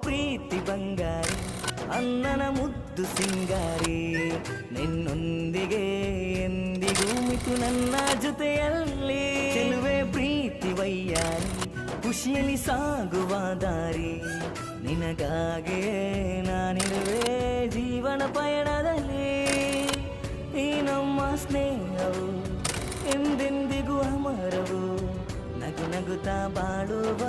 ಪ್ರೀತಿ ಬಂಗಾರಿ ಅನ್ನನ ಮುದ್ದು ಸಿಂಗಾರಿ ನಿನ್ನೊಂದಿಗೆ ಎಂದಿಗೂ ಮಿತು ನನ್ನ ಜೊತೆಯಲ್ಲಿ ಚೆಲುವೆ ಪ್ರೀತಿ ವೈಯಾರಿ ಖುಷಿಯಲ್ಲಿ ಸಾಗುವ ದಾರಿ ನಿನಗಾಗಿಯೇ ನಾನಿರುವೆ ಜೀವನ ಪಯಣದಲ್ಲಿ ಈ ನಮ್ಮ ಸ್ನೇಹವು ಎಂದೆಂದಿಗೂ ಅಮರವು ನಗು ನಗುತ್ತಾ ಬಾಳುವ